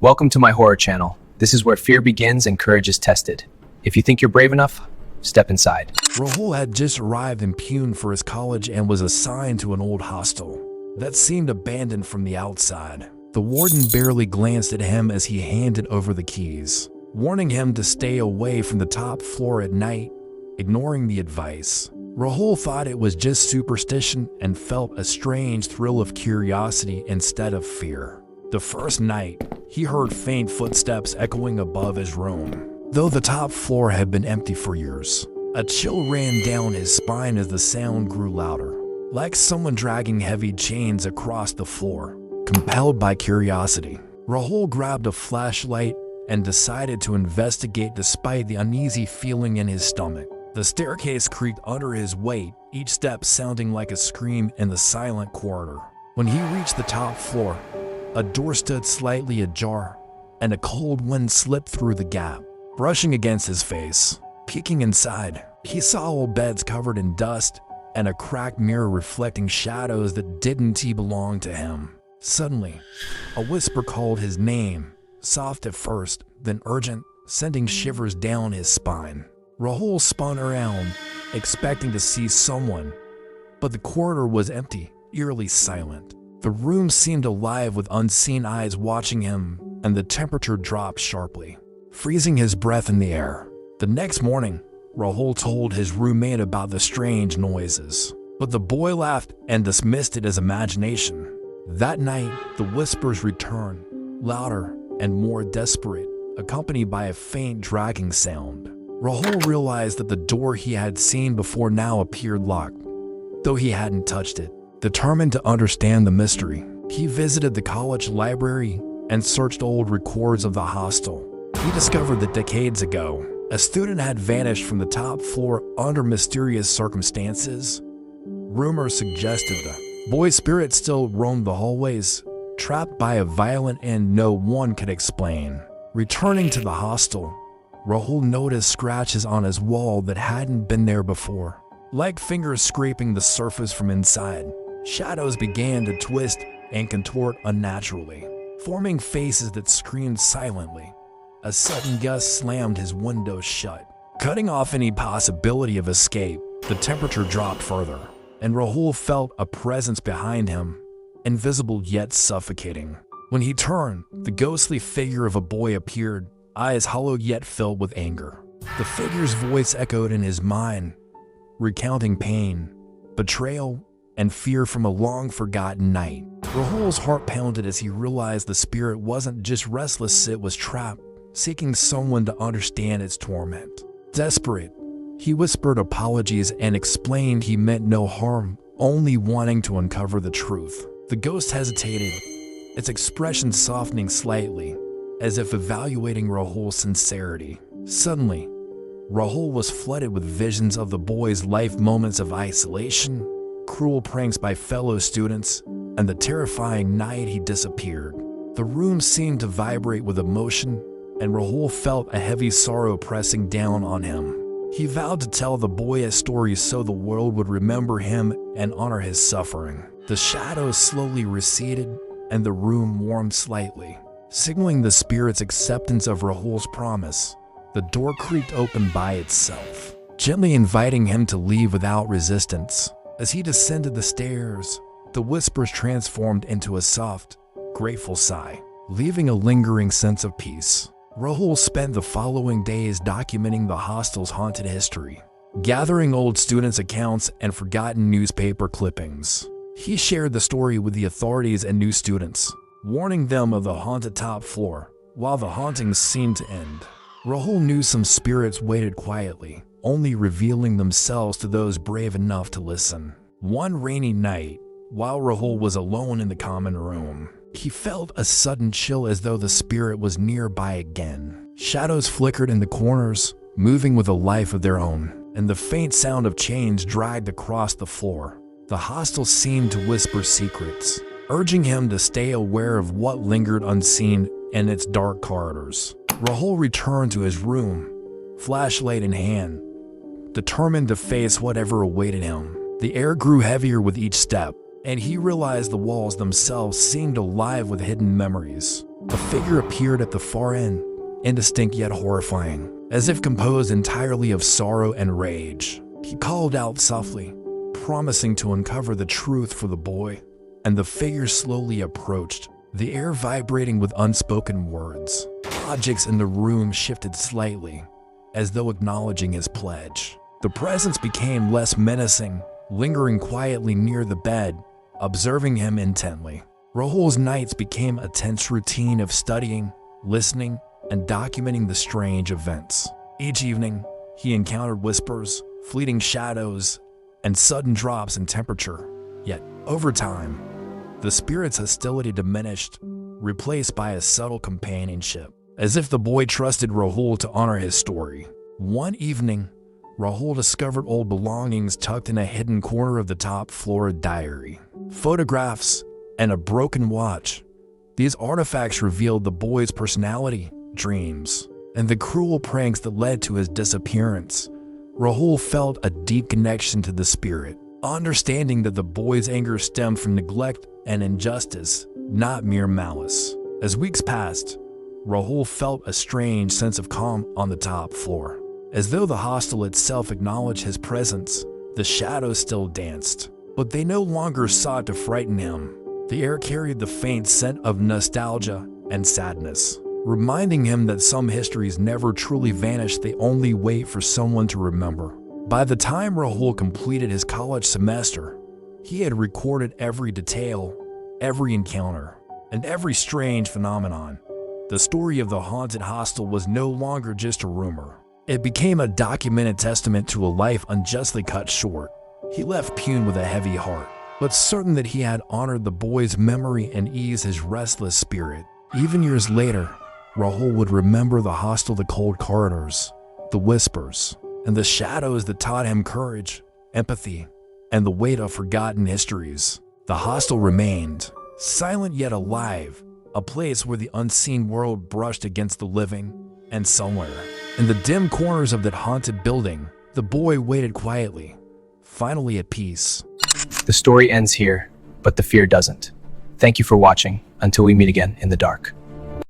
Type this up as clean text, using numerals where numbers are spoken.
Welcome to my horror channel. This is where fear begins and courage is tested. If you think you're brave enough, step inside. Rahul had just arrived in Pune for his college and was assigned to an old hostel that seemed abandoned from the outside. The warden barely glanced at him as he handed over the keys, warning him to stay away from the top floor at night, ignoring the advice. Rahul thought it was just superstition and felt a strange thrill of curiosity instead of fear. The first night, he heard faint footsteps echoing above his room, though the top floor had been empty for years. A chill ran down his spine as the sound grew louder, like someone dragging heavy chains across the floor. Compelled by curiosity, Rahul grabbed a flashlight and decided to investigate despite the uneasy feeling in his stomach. The staircase creaked under his weight, each step sounding like a scream in the silent corridor. When he reached the top floor, a door stood slightly ajar, and a cold wind slipped through the gap, brushing against his face. Peeking inside, he saw old beds covered in dust and a cracked mirror reflecting shadows that didn't belong to him. Suddenly, a whisper called his name, soft at first, then urgent, sending shivers down his spine. Rahul spun around, expecting to see someone, but the corridor was empty, eerily silent. The room seemed alive with unseen eyes watching him, and the temperature dropped sharply, freezing his breath in the air. The next morning, Rahul told his roommate about the strange noises, but the boy laughed and dismissed it as imagination. That night, the whispers returned, louder and more desperate, accompanied by a faint dragging sound. Rahul realized that the door he had seen before now appeared locked, though he hadn't touched it. Determined to understand the mystery, he visited the college library and searched old records of the hostel. He discovered that decades ago, a student had vanished from the top floor under mysterious circumstances. Rumors suggested the boy's spirit still roamed the hallways, trapped by a violent end no one could explain. Returning to the hostel, Rahul noticed scratches on his wall that hadn't been there before, like fingers scraping the surface from inside. Shadows began to twist and contort unnaturally, forming faces that screamed silently. A sudden gust slammed his window shut, cutting off any possibility of escape. The temperature dropped further, and Rahul felt a presence behind him, invisible yet suffocating. When he turned, the ghostly figure of a boy appeared, eyes hollow yet filled with anger. The figure's voice echoed in his mind, recounting pain, betrayal, and fear from a long-forgotten night. Rahul's heart pounded as he realized the spirit wasn't just restless, it was trapped, seeking someone to understand its torment. Desperate, he whispered apologies and explained he meant no harm, only wanting to uncover the truth. The ghost hesitated, its expression softening slightly, as if evaluating Rahul's sincerity. Suddenly, Rahul was flooded with visions of the boy's life, moments of isolation, cruel pranks by fellow students, and the terrifying night he disappeared. The room seemed to vibrate with emotion, and Rahul felt a heavy sorrow pressing down on him. He vowed to tell the boy a story so the world would remember him and honor his suffering. The shadows slowly receded, and the room warmed slightly, signaling the spirit's acceptance of Rahul's promise. The door creaked open by itself, gently inviting him to leave without resistance. As he descended the stairs, the whispers transformed into a soft, grateful sigh, leaving a lingering sense of peace. Rahul spent the following days documenting the hostel's haunted history, gathering old students' accounts and forgotten newspaper clippings. He shared the story with the authorities and new students, warning them of the haunted top floor. While the hauntings seemed to end, Rahul knew some spirits waited quietly, only revealing themselves to those brave enough to listen. One rainy night, while Rahul was alone in the common room, he felt a sudden chill as though the spirit was nearby again. Shadows flickered in the corners, moving with a life of their own, and the faint sound of chains dragged across the floor. The hostel seemed to whisper secrets, urging him to stay aware of what lingered unseen in its dark corridors. Rahul returned to his room, flashlight in hand, determined to face whatever awaited him. The air grew heavier with each step, and he realized the walls themselves seemed alive with hidden memories. A figure appeared at the far end, indistinct yet horrifying, as if composed entirely of sorrow and rage. He called out softly, promising to uncover the truth for the boy, and the figure slowly approached, the air vibrating with unspoken words. Objects in the room shifted slightly, as though acknowledging his pledge. The presence became less menacing, lingering quietly near the bed, observing him intently. Rahul's nights became a tense routine of studying, listening, and documenting the strange events. Each evening, he encountered whispers, fleeting shadows, and sudden drops in temperature. Yet, over time, the spirit's hostility diminished, replaced by a subtle companionship, as if the boy trusted Rahul to honor his story. One evening, Rahul discovered old belongings tucked in a hidden corner of the top floor diary. Photographs and a broken watch. These artifacts revealed the boy's personality, dreams, and the cruel pranks that led to his disappearance. Rahul felt a deep connection to the spirit, understanding that the boy's anger stemmed from neglect and injustice, not mere malice. As weeks passed, Rahul felt a strange sense of calm on the top floor. As though the hostel itself acknowledged his presence, the shadows still danced, but they no longer sought to frighten him. The air carried the faint scent of nostalgia and sadness, reminding him that some histories never truly vanish, they only wait for someone to remember. By the time Rahul completed his college semester, he had recorded every detail, every encounter, and every strange phenomenon. The story of the haunted hostel was no longer just a rumor. It became a documented testament to a life unjustly cut short. He left Pune with a heavy heart, but certain that he had honored the boy's memory and eased his restless spirit. Even years later, Rahul would remember the hostel, the cold corridors, the whispers, and the shadows that taught him courage, empathy, and the weight of forgotten histories. The hostel remained, silent yet alive, a place where the unseen world brushed against the living, and somewhere, in the dim corners of that haunted building, the boy waited quietly, finally at peace. The story ends here, but the fear doesn't. Thank you for watching. Until we meet again in the dark.